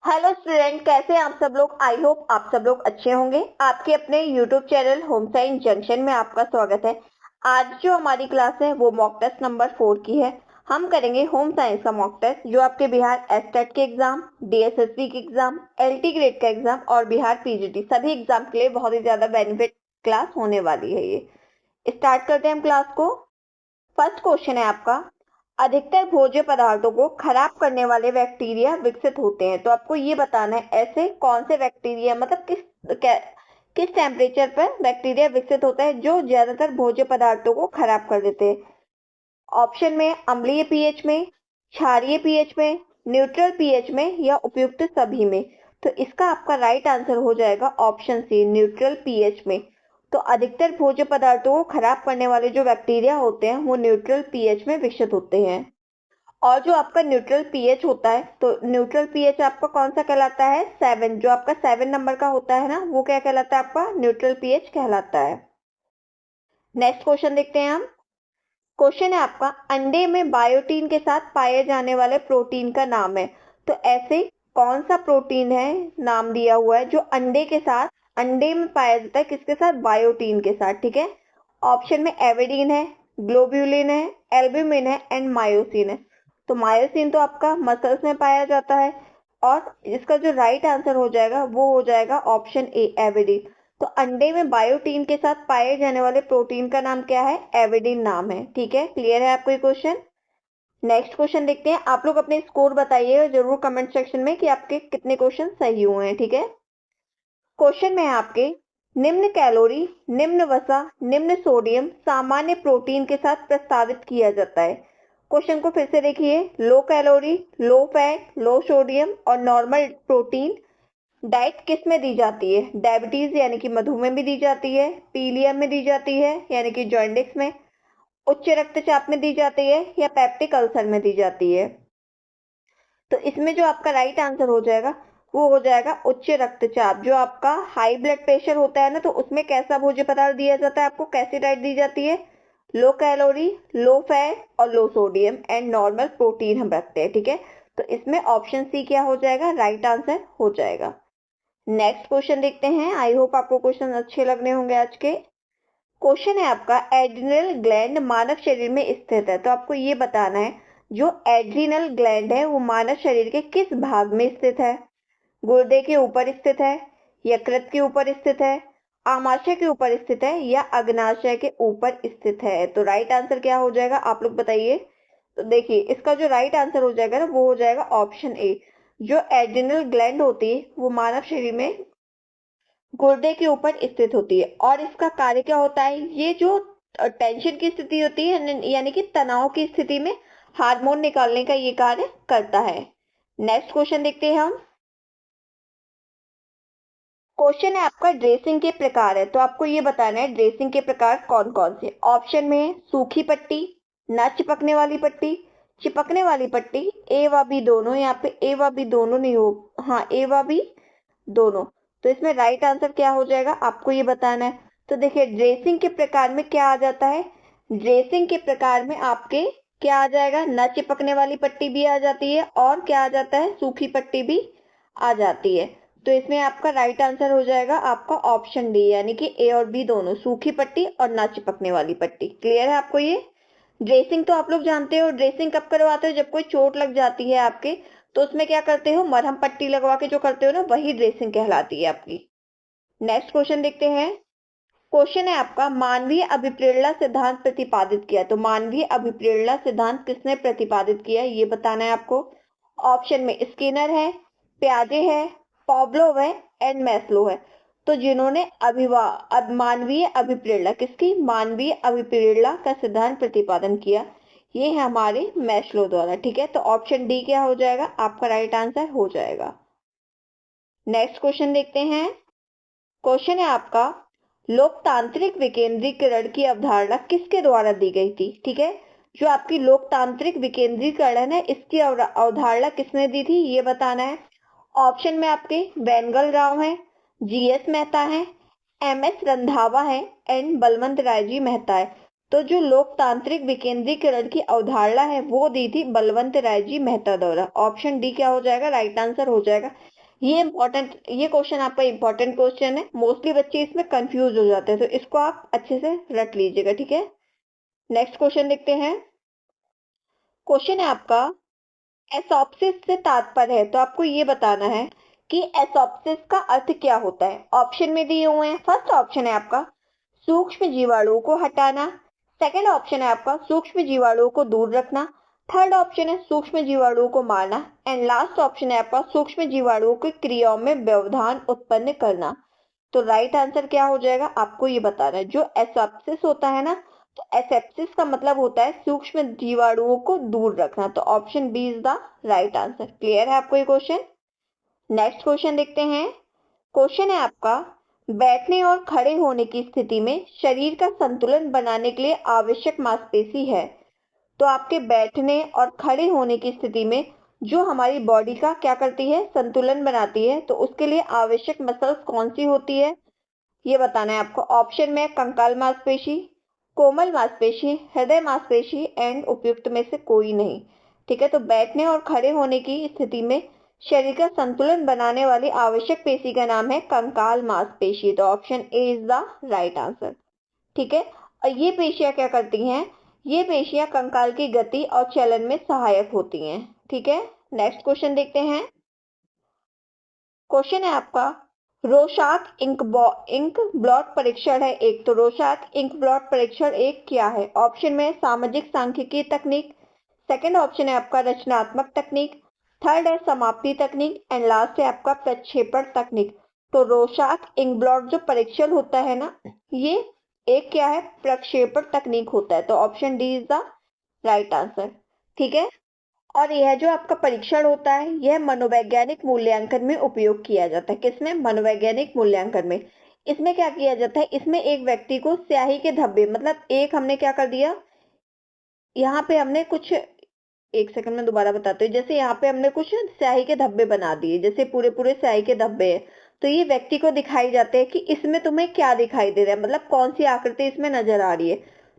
Hello student, कैसे हैं आप सब लोग। आई होप आप सब लोग अच्छे होंगे। आपके अपने YouTube channel home science junction में आपका स्वागत है। आज जो हमारी क्लास है वो मॉक टेस्ट नंबर 4 की है। हम करेंगे होम साइंस का मॉक टेस्ट जो आपके बिहार एस्टेट के एग्जाम, डीएसएसबी के एग्जाम, एलटी ग्रेड का एग्जाम और बिहार पीजीटी सभी एग्जाम के लिए बहुत ही ज्यादा बेनिफिट क्लास होने वाली है। ये स्टार्ट करते हैं हम क्लास को। फर्स्ट क्वेश्चन है आपका, अधिकतर भोज्य पदार्थों को खराब करने वाले बैक्टीरिया विकसित होते हैं। तो आपको ये बताना है ऐसे कौन से बैक्टीरिया, मतलब किस टेम्परेचर पर बैक्टीरिया विकसित होता है जो ज्यादातर भोज्य पदार्थों को खराब कर देते हैं। ऑप्शन में अम्लीय पीएच में, क्षारीय पीएच में, न्यूट्रल पीएच में या उपयुक्त सभी में। तो इसका आपका राइट आंसर हो जाएगा ऑप्शन सी, न्यूट्रल पीएच में। तो अधिकतर भोज्य पदार्थों को खराब करने वाले जो बैक्टीरिया होते हैं वो न्यूट्रल पीएच में विकसित होते हैं। और जो आपका न्यूट्रल पीएच होता है, तो न्यूट्रल पीएच आपका कौन सा कहलाता है, 7। जो आपका 7 नंबर का होता है ना, वो क्या कहलाता है, आपका न्यूट्रल पीएच कहलाता है। नेक्स्ट क्वेश्चन देखते हैं हम। क्वेश्चन है आपका, अंडे में बायोटीन के साथ पाए जाने वाले प्रोटीन का नाम है। तो ऐसे कौन सा प्रोटीन है, नाम दिया हुआ है, जो अंडे में पाया जाता है, किसके साथ, बायोटीन के साथ। ठीक है, ऑप्शन में एविडीन है, ग्लोब्यूलिन है, एल्ब्यूमिन है एंड मायोसिन है। तो मायोसिन तो आपका मसल्स में पाया जाता है और इसका जो राइट आंसर हो जाएगा वो हो जाएगा ऑप्शन ए, एविडीन। तो अंडे में बायोटीन के साथ पाए जाने वाले प्रोटीन का नाम क्या है, एविडीन नाम है। ठीक है, क्लियर है आपको ये क्वेश्चन। नेक्स्ट क्वेश्चन देखते हैं। आप लोग अपने स्कोर बताइए जरूर कमेंट सेक्शन में कि आपके कितने क्वेश्चन सही हुए हैं। ठीक है, क्वेश्चन में है आपके, निम्न कैलोरी, निम्न वसा, निम्न सोडियम सामान्य प्रोटीन के साथ प्रस्तावित किया जाता है। क्वेश्चन को फिर से देखिए, लो कैलोरी, लो फैट, लो सोडियम और नॉर्मल प्रोटीन डाइट किस में दी जाती है, डायबिटीज यानी कि मधुमेह में दी जाती है, पीलियम में दी जाती है यानी कि जॉन्डिस में, उच्च रक्तचाप में दी जाती है या पेप्टिक अल्सर में दी जाती है। तो इसमें जो आपका राइट आंसर हो जाएगा वो हो जाएगा उच्च रक्तचाप। जो आपका हाई ब्लड प्रेशर होता है ना, तो उसमें कैसा भोज्य पदार्थ दिया जाता है आपको, कैसी डाइट दी जाती है, लो कैलोरी, लो फैट और लो सोडियम एंड नॉर्मल प्रोटीन हम रखते हैं। ठीक है, तो इसमें ऑप्शन सी क्या हो जाएगा, राइट आंसर हो जाएगा। नेक्स्ट क्वेश्चन देखते हैं। आई होप आपको क्वेश्चन अच्छे लगने होंगे आज के। क्वेश्चन है आपका, एड्रिनल ग्लैंड मानव शरीर में स्थित है। तो आपको ये बताना है जो एड्रिनल ग्लैंड है वो मानव शरीर के किस भाग में स्थित है। गुर्दे के ऊपर स्थित है, यकृत के ऊपर स्थित है, आमाशय के ऊपर स्थित है या अग्नाशय के ऊपर स्थित है। तो राइट आंसर क्या हो जाएगा, आप लोग बताइए। तो देखिए इसका जो राइट आंसर हो जाएगा ना वो हो जाएगा ऑप्शन ए। जो एड्रिनल ग्लैंड होती है वो मानव शरीर में गुर्दे के ऊपर स्थित होती है और इसका कार्य क्या होता है, ये जो टेंशन की स्थिति होती है यानी कि तनाव की स्थिति में हार्मोन निकालने का ये कार्य करता है। नेक्स्ट क्वेश्चन देखते हैं हम। क्वेश्चन है आपका, ड्रेसिंग के प्रकार है। तो आपको ये बताना है ड्रेसिंग के प्रकार कौन कौन से। ऑप्शन में है सूखी पट्टी, न चिपकने वाली पट्टी, चिपकने वाली पट्टी, ए व बी दोनों। यहाँ पे ए व बी दोनों नहीं हो, हाँ ए व बी दोनों। तो इसमें राइट आंसर क्या हो जाएगा आपको ये बताना है। तो देखिए ड्रेसिंग के प्रकार में क्या आ जाता है, ड्रेसिंग के प्रकार में आपके क्या आ जाएगा, न चिपकने वाली पट्टी भी आ जाती है और क्या आ जाता है, सूखी पट्टी भी आ जाती है। तो इसमें आपका राइट आंसर हो जाएगा आपका ऑप्शन डी, यानी कि ए और बी दोनों, सूखी पट्टी और ना चिपकने वाली पट्टी। क्लियर है आपको ये। ड्रेसिंग तो आप लोग जानते हो, ड्रेसिंग कब करवाते हो, जब कोई चोट लग जाती है आपके तो उसमें क्या करते हो, मरहम पट्टी लगवा के जो करते हो ना, वही ड्रेसिंग कहलाती है आपकी। नेक्स्ट क्वेश्चन देखते हैं। क्वेश्चन है आपका, मानवीय अभिप्रेरणा सिद्धांत प्रतिपादित किया। तो मानवीय अभिप्रेरणा सिद्धांत किसने प्रतिपादित किया ये बताना है आपको। ऑप्शन में स्किनर है, प्याजे है, पॉब्लोव है एंड मैस्लो है। तो जिन्होंने मानवीय अभिप्रेरणा, किसकी, मानवीय अभिप्रेरणा का सिद्धांत प्रतिपादन किया, ये है हमारे मैस्लो द्वारा। ठीक है, तो ऑप्शन डी क्या हो जाएगा, आपका राइट आंसर हो जाएगा। नेक्स्ट क्वेश्चन देखते हैं। क्वेश्चन है आपका, लोकतांत्रिक विकेंद्रीकरण की अवधारणा किसके द्वारा दी गई थी। ठीक है, जो आपकी लोकतांत्रिक विकेंद्रीकरण है इसकी अवधारणा किसने दी थी ये बताना है। ऑप्शन में आपके वेंगल राव है, जीएस मेहता है, एमएस रंधावा है एंड बलवंत राय जी मेहता है। तो जो लोकतांत्रिक विकेंद्रीकरण की अवधारणा है वो दी थी बलवंत राय जी मेहता द्वारा। ऑप्शन डी क्या हो जाएगा, राइट आंसर हो जाएगा। ये क्वेश्चन आपका इंपॉर्टेंट क्वेश्चन है, मोस्टली बच्चे इसमें कंफ्यूज हो जाते हैं, तो इसको आप अच्छे से रट लीजिएगा, ठीक है। नेक्स्ट क्वेश्चन देखते हैं। क्वेश्चन है आपका, एसॉप्सिस से तात्पर्य है, तो आपको ये बताना है कि एसॉप्सिस का अर्थ क्या होता है। ऑप्शन में दिए हुए हैं। फर्स्ट ऑप्शन है आपका सूक्ष्म जीवाणुओं को हटाना, सेकंड ऑप्शन है आपका सूक्ष्म जीवाणुओं को दूर रखना, थर्ड ऑप्शन है सूक्ष्म जीवाणुओं को मारना, एंड लास्ट ऑप्शन है आपका सूक्ष्म जीवाणुओं की क्रियाओं में व्यवधान उत्पन्न करना। तो राइट आंसर क्या हो जाएगा, आपको ये बताना है। जो एसॉप्सिस होता है ना, तो एसेप्सिस का मतलब होता है सूक्ष्म जीवाणुओं को दूर रखना, तो option B is the right answer. Clear है आपको ये क्वेश्चन। नेक्स्ट क्वेश्चन देखते हैं। क्वेश्चन है आपका, बैठने और खड़े होने की स्थिति में शरीर का संतुलन बनाने के लिए आवश्यक मांसपेशी है। तो आपके बैठने और खड़े होने की स्थिति में जो हमारी बॉडी का क्या करती है, संतुलन बनाती है, तो उसके लिए आवश्यक मसल्स कौन सी होती है, ये बताना है आपको। ऑप्शन में कंकाल मांसपेशी, कोमल मांसपेशी, हृदय मांसपेशी एंड उपयुक्त में से कोई नहीं। ठीक है, तो बैठने और खड़े होने की स्थिति में शरीर का संतुलन बनाने वाली आवश्यक पेशी का नाम है कंकाल मांसपेशी, तो option A is the right answer. ठीक है, और ये पेशियां क्या करती हैं, ये पेशियां कंकाल की गति और चलन में सहायक होती हैं। ठीक है, नेक्स्ट क्वेश्चन देखते हैं। क्वेश्चन है आपका, रोशाक इंक ब्लॉट परीक्षण है एक, तो रोशाक इंक ब्लॉट परीक्षण एक क्या है। ऑप्शन में सामाजिक सांख्यिकी तकनीक, सेकंड ऑप्शन है आपका रचनात्मक तकनीक, थर्ड है समाप्ति तकनीक एंड लास्ट है आपका प्रक्षेपण तकनीक। तो रोशाक इंक ब्लॉट जो परीक्षण होता है ना, ये एक क्या है, प्रक्षेपण तकनीक होता है, तो option D is the right answer. ठीक है, और यह जो आपका परीक्षण होता है, यह मनोवैज्ञानिक मूल्यांकन में उपयोग किया जाता है। किसमें, मनोवैज्ञानिक मूल्यांकन में। इसमें क्या किया जाता है, इसमें एक व्यक्ति को स्याही के धब्बे, मतलब एक हमने क्या कर दिया, यहाँ पे हमने कुछ, एक सेकंड में दोबारा बताते हैं, जैसे यहाँ पे हमने कुछ स्याही के धब्बे बना दिए, जैसे पूरे पूरे स्याही के धब्बे है, तो ये व्यक्ति को दिखाई जाते हैं कि इसमें तुम्हें क्या दिखाई दे रहा है, मतलब कौन सी आकृति इसमें नजर आ रही है,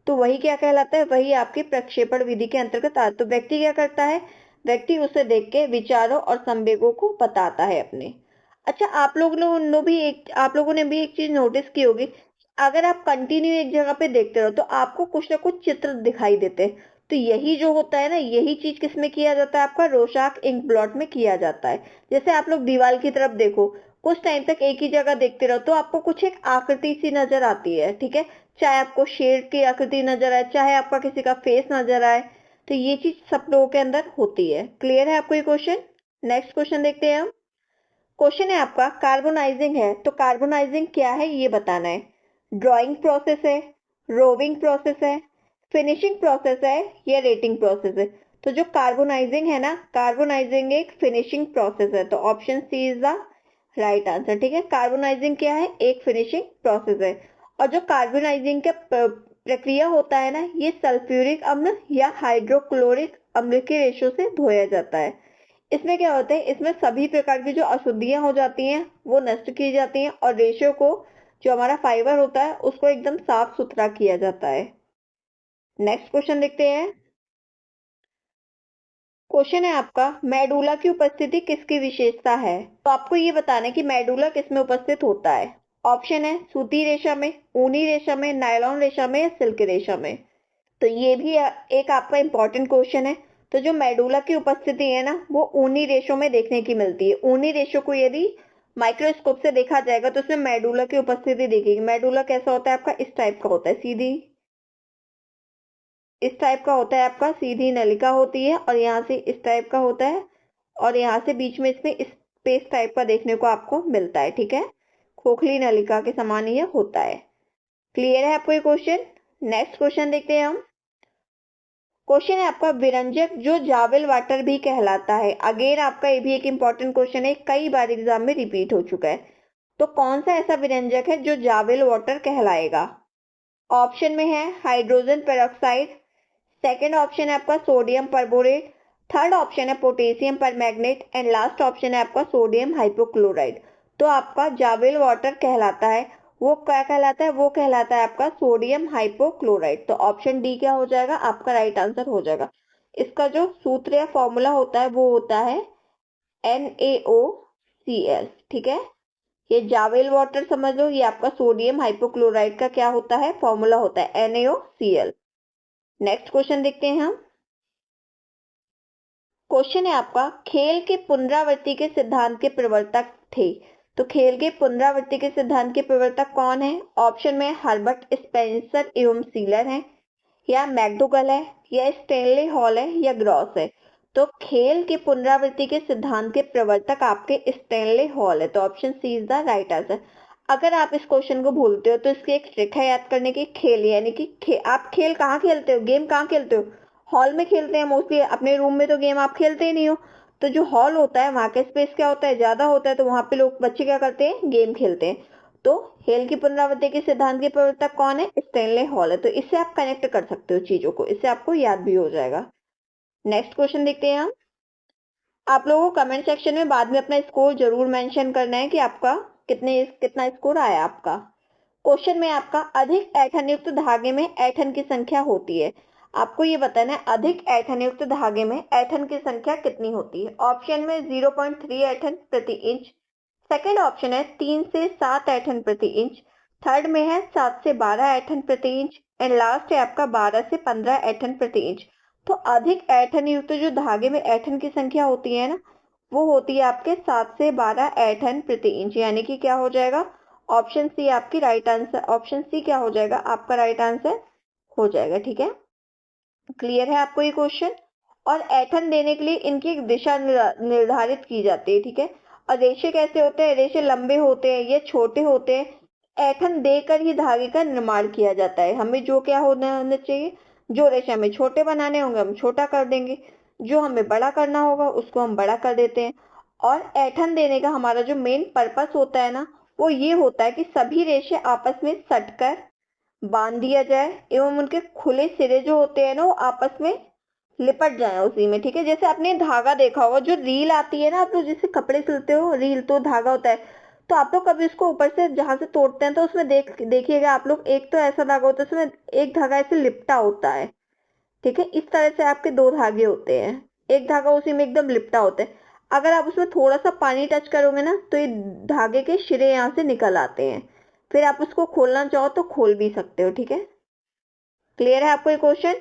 तो वही क्या कहलाता है, वही आपकी प्रक्षेपण विधि के अंतर्गत आता। तो व्यक्ति क्या करता है, व्यक्ति उसे देख के विचारों और संवेगों को बताता है अपने। अच्छा, आप लोगों ने भी एक चीज नोटिस की होगी, अगर आप कंटिन्यू एक जगह पे देखते रहो तो आपको कुछ ना कुछ चित्र दिखाई देते हैं, तो यही जो होता है ना, यही चीज किसमें किया जाता है, आपका रोशाक इंक ब्लॉट में किया जाता है। जैसे आप लोग दीवार की तरफ देखो, कुछ टाइम तक एक ही जगह देखते रहो तो आपको कुछ एक आकृति सी नजर आती है। ठीक है, चाहे आपको शेर की आकृति नजर आए, चाहे आपका किसी का फेस नजर आए, तो ये चीज सब लोगों के अंदर होती है। क्लियर है आपको ये क्वेश्चन। नेक्स्ट क्वेश्चन देखते हैं हम। क्वेश्चन है आपका, कार्बोनाइजिंग है, तो कार्बोनाइजिंग क्या है ये बताना है। ड्राइंग प्रोसेस है, रोविंग प्रोसेस है, फिनिशिंग प्रोसेस है या रेटिंग प्रोसेस है। तो जो कार्बोनाइजिंग है ना, कार्बोनाइजिंग एक फिनिशिंग प्रोसेस है, तो option C is the right answer. ठीक है, कार्बोनाइजिंग क्या है, एक फिनिशिंग प्रोसेस है। और जो कार्बोनाइजिंग का प्रक्रिया होता है ना, ये सल्फ्यूरिक अम्ल या हाइड्रोक्लोरिक अम्ल के रेशो से धोया जाता है। इसमें क्या होता है, इसमें सभी प्रकार की जो अशुद्धियां हो जाती हैं वो नष्ट की जाती हैं, और रेशो को, जो हमारा फाइबर होता है, उसको एकदम साफ सुथरा किया जाता है। नेक्स्ट क्वेश्चन देखते हैं। क्वेश्चन है आपका, मेडुला की उपस्थिति किसकी विशेषता है। तो आपको ये बताना है कि मेडुला किस में उपस्थित होता है। ऑप्शन है सूती रेशा में, ऊनी रेशा में, नायलॉन रेशा में या सिल्क रेशा में। तो ये भी एक आपका इंपॉर्टेंट क्वेश्चन है। तो जो मेडुला की उपस्थिति है ना, वो ऊनी रेशों में देखने की मिलती है। ऊनी रेशों को यदि माइक्रोस्कोप से देखा जाएगा तो उसमें मेडुला की उपस्थिति दिखेगी। मेडुला कैसा होता है आपका, इस टाइप का होता है, सीधी, इस टाइप का होता है आपका, सीधी नलिका होती है, और यहाँ से इस टाइप का होता है, और यहाँ से बीच में इसमें स्पेस टाइप का देखने को आपको मिलता है। ठीक है, खोखली नलिका के समान ये होता है। क्लियर है आपको ये क्वेश्चन। नेक्स्ट क्वेश्चन देखते हैं हम। क्वेश्चन है आपका, विरंजक जो जावेल वाटर भी कहलाता है। अगेन आपका ये भी एक इंपॉर्टेंट क्वेश्चन है, कई बार एग्जाम में रिपीट हो चुका है। तो कौन सा ऐसा विरंजक है जो जावेल वाटर कहलाएगा। ऑप्शन में है हाइड्रोजन पेरोक्साइड, सेकंड ऑप्शन है आपका सोडियम परबोरेट, थर्ड ऑप्शन है potassium permanganate and last option है आपका सोडियम हाइपोक्लोराइड। तो आपका जावेल वाटर कहलाता है, वो क्या कहलाता है, वो कहलाता है आपका सोडियम हाइपोक्लोराइड। तो ऑप्शन डी क्या हो जाएगा, आपका राइट आंसर हो जाएगा। इसका जो सूत्र या फॉर्मूला होता है वो होता है NaO NaCl, ठीक है। ये जावेल वाटर समझ लो, ये आपका सोडियम हाइपोक्लोराइड का क्या होता है, फॉर्मूला होता है NaOCl। नेक्स्ट क्वेश्चन देखते हैं हम। क्वेश्चन है आपका, खेल के पुनरावृत्ति के सिद्धांत के प्रवर्तक थे। तो खेल के पुनरावृत्ति के सिद्धांत के प्रवर्तक कौन है? ऑप्शन में हर्बर्ट स्पेंसर एवं सीलर है, या मैकडोगल है, या स्टेनले हॉल है, या ग्रॉस है। तो खेल के पुनरावृत्ति के सिद्धांत के प्रवर्तक आपके स्टेनले हॉल है, तो option C is the right answer. अगर आप इस क्वेश्चन को भूलते हो तो इसकी एक ट्रिक है याद करने की। खेल यानी कि आप खेल कहाँ खेलते हो, गेम कहाँ खेलते हो? हॉल में खेलते हैं मोस्टली, अपने रूम में तो गेम आप खेलते ही नहीं हो। तो जो हॉल होता है वहां का स्पेस क्या होता है, ज्यादा होता है, तो वहां पे लोग बच्चे क्या करते हैं, गेम खेलते हैं। तो खेल की पुनरावृत्ति के सिद्धांत के प्रवर्तक कौन है? स्टेनले हॉल है। तो इससे आप कनेक्ट कर सकते हो चीजों को, इससे आपको याद भी हो जाएगा। नेक्स्ट क्वेश्चन देखते हैं हम। आप लोगों को कमेंट सेक्शन में बाद में अपना स्कोर जरूर मेंशन करना है कि आपका कितना स्कोर आया आपका। क्वेश्चन में आपका अधिक ऐंठन युक्त धागे में ऐंठन की संख्या होती है। आपको ये बताना है अधिक ऐंठन युक्त धागे में ऐंठन की संख्या कितनी होती है। ऑप्शन में 0.3 ऐंठन प्रति इंच, सेकेंड ऑप्शन है 3 से 7 ऐंठन प्रति इंच, थर्ड में है 7 से 12 ऐंठन प्रति इंच, एंड लास्ट है आपका 12 से 15 ऐंठन प्रति इंच। तो अधिक ऐंठन युक्त जो धागे में ऐंठन की संख्या होती है ना, वो होती है आपके 7 से 12 ऐंठन प्रति इंच, यानी कि क्या हो जाएगा, ऑप्शन सी आपकी राइट आंसर। ऑप्शन सी क्या हो जाएगा, आपका राइट आंसर हो जाएगा, ठीक है। क्लियर है आपको ये क्वेश्चन? और ऐंठन देने के लिए इनकी एक दिशा निर्धारित की जाती है, ठीक है। और रेशे कैसे होते हैं, रेशे लंबे होते हैं या छोटे होते हैं, ऐंठन देकर ही धागे का निर्माण किया जाता है। हमें जो क्या होना चाहिए, जो रेशे हमें छोटे बनाने होंगे हम छोटा कर देंगे, जो हमें बड़ा करना होगा उसको हम बड़ा कर देते हैं। और ऐंठन देने का हमारा जो मेन पर्पस होता है ना, वो ये होता है कि सभी रेशे आपस में सटकर बांध दिया जाए एवं उनके खुले सिरे जो होते हैं ना, वो आपस में लिपट जाए उसी में, ठीक है। जैसे आपने धागा देखा होगा, जो रील आती है ना, आप लोग जिससे कपड़े सिलते हो, रील तो धागा होता है। तो आप लोग कभी उसको ऊपर से जहां से तोड़ते हैं तो उसमें देखिएगा आप लोग, एक तो ऐसा धागा होता है उसमें एक धागा ऐसे लिपटा होता है, ठीक है। इस तरह से आपके दो धागे होते हैं, एक धागा उसी में एकदम लिपटा होता है। अगर आप उसमें थोड़ा सा पानी टच करोगे ना, तो ये धागे के सिरे यहाँ से निकल आते हैं, फिर आप उसको खोलना चाहो तो खोल भी सकते हो, ठीक है। क्लियर है आपको ये क्वेश्चन?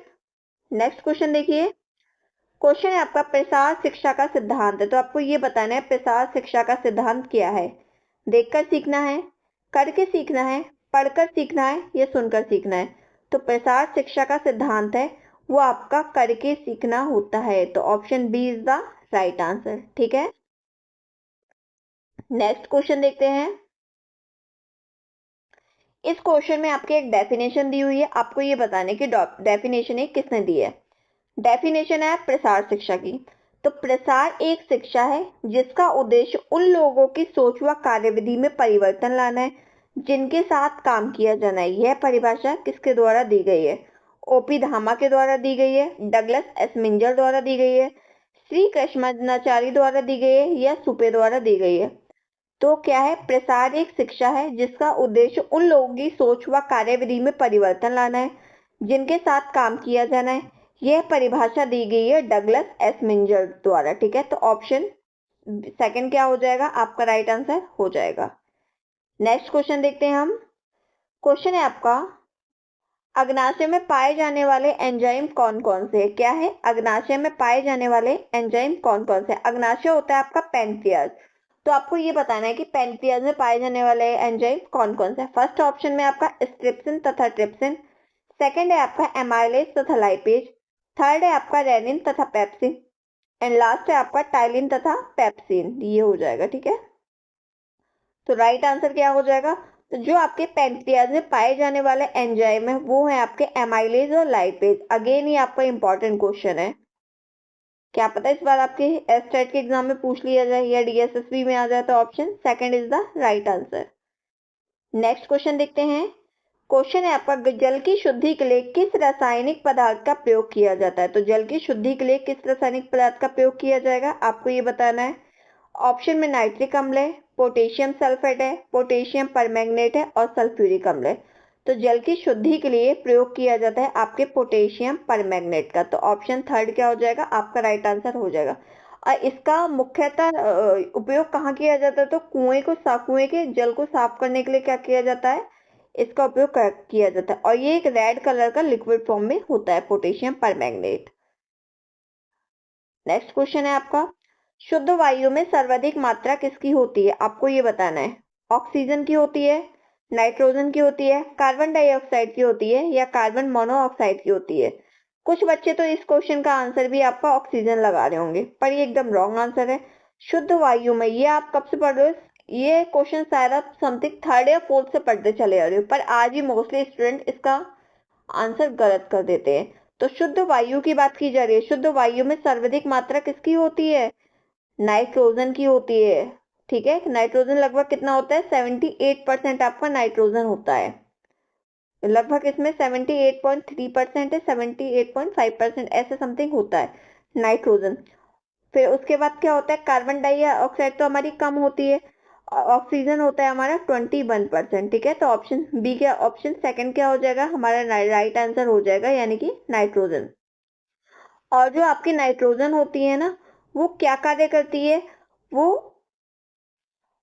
नेक्स्ट क्वेश्चन देखिए। क्वेश्चन है आपका, प्रसार शिक्षा का सिद्धांत है। तो आपको ये बताना है प्रसार शिक्षा का सिद्धांत क्या है। देखकर सीखना है, करके सीखना है, पढ़कर सीखना है, या सुनकर सीखना है। तो प्रसार शिक्षा का सिद्धांत है वो आपका करके सीखना होता है, तो option B is the right answer, ठीक है। नेक्स्ट क्वेश्चन देखते हैं। इस क्वेश्चन में आपके एक डेफिनेशन दी हुई है, आपको ये बताने की डेफिनेशन एक किसने दी है। डेफिनेशन है प्रसार शिक्षा की। तो प्रसार एक शिक्षा है जिसका उद्देश्य उन लोगों की सोच व कार्यविधि में परिवर्तन लाना है जिनके साथ काम किया जाना है। यह परिभाषा किसके द्वारा दी गई है? ओपी धामा के द्वारा दी गई है, डगलस एस्मिंजर द्वारा दी गई है, श्री कृष्णाचारी द्वारा दी गई है, या सुपे द्वारा दी गई है। तो क्या है, प्रसार एक शिक्षा है जिसका उद्देश्य उन लोगों की सोच व कार्यविधि में परिवर्तन लाना है जिनके साथ काम किया जाना है। यह परिभाषा दी गई है डगलस एस्मिंजर द्वारा, ठीक है। तो ऑप्शन सेकंड क्या हो जाएगा, आपका राइट आंसर हो जाएगा। नेक्स्ट क्वेश्चन देखते हैं हम। क्वेश्चन है आपका, अग्नाशय में पाए जाने वाले एंजाइम कौन कौन से? क्या है, अग्नाशय में पाए जाने वाले एंजाइम कौन कौन से? अग्नाशय होता है आपका पैनक्रियाज। तो आपको ये बताना है कि पैनक्रियाज में पाए जाने वाले एंजाइम कौन कौन से हैं। फर्स्ट ऑप्शन में आपका स्ट्रिप्सिन तथा ट्रिप्सिन, सेकंड है आपका एमाइलेज तथा लाइपेज, थर्ड है आपका रेनिन तथा पेप्सिन, एंड लास्ट है आपका टाइलिन तथा पेप्सिन। ये हो जाएगा, ठीक है। तो राइट आंसर क्या हो जाएगा, तो जो आपके पैनक्रियाज में पाए जाने वाले एंजाइम है वो है आपके एमाइलेज और लाइपेज। अगेन ये आपका इंपॉर्टेंट क्वेश्चन है, क्या पता इस बार आपके एस्टेट के एग्जाम में पूछ लिया जाए या डीएसएसबी में आ जाए। तो option second is the right answer. Next question देखते हैं। क्वेश्चन है आपका, जल की शुद्धि के लिए किस रासायनिक पदार्थ का प्रयोग किया जाता है? तो जल की शुद्धि के लिए किस रासायनिक पदार्थ का प्रयोग किया जाएगा, आपको ये बताना है। ऑप्शन में नाइट्रिक अम्ल है, पोटेशियम सल्फेट है, पोटेशियम परमैंगनेट है, और सल्फ्यूरिक अम्ल है। तो जल की शुद्धि के लिए प्रयोग किया जाता है आपके पोटेशियम परमैंगनेट का। तो ऑप्शन थर्ड क्या हो जाएगा, आपका राइट आंसर हो जाएगा। और इसका मुख्यतः उपयोग कहाँ किया जाता है? तो कुएं के जल को साफ करने के लिए क्या किया जाता है? इसका उपयोग किया जाता है। और ये एक रेड कलर का लिक्विड फॉर्म में होता है, पोटेशियम परमैंगनेट। नेक्स्ट क्वेश्चन है आपका, शुद्ध वायु में सर्वाधिक मात्रा किसकी होती है? आपको ये बताना है। ऑक्सीजन की होती है, नाइट्रोजन की होती है, कार्बन डाइऑक्साइड की होती है, या कार्बन मोनोऑक्साइड की होती है? कुछ बच्चे तो इस क्वेश्चन का आंसर भी आपका ऑक्सीजन लगा रहे होंगे, पर ये एकदम रॉन्ग आंसर है। शुद्ध वायु में, ये आप कब से पढ़ रहे हो? ये क्वेश्चन शायद आप समथिंग थर्ड या फोर्थ से पढ़ते चले आ रहे हो, पर आज ही मोस्टली स्टूडेंट इसका आंसर गलत कर देते हैं। तो शुद्ध वायु की बात की जा रही है। शुद्ध वायु में सर्वाधिक मात्रा किसकी होती है? नाइट्रोजन की होती है। ठीक है, नाइट्रोजन लगभग कितना होता है? 78% आपका नाइट्रोजन होता है। लगभग इसमें 78.3% है, 78.5% ऐसे समथिंग होता है नाइट्रोजन। फिर उसके बाद क्या होता है? कार्बन डाइऑक्साइड तो हमारी कम होती है। ऑक्सीजन होता है हमारा 21%। ठीक है, तो ऑप्शन बी क्या, ऑप्शन सेकंड क्या हो जाएगा हमारा? राइट आंसर हो जाएगा, यानी कि नाइट्रोजन। और जो आपकी नाइट्रोजन होती है ना, वो क्या कार्य करती है? वो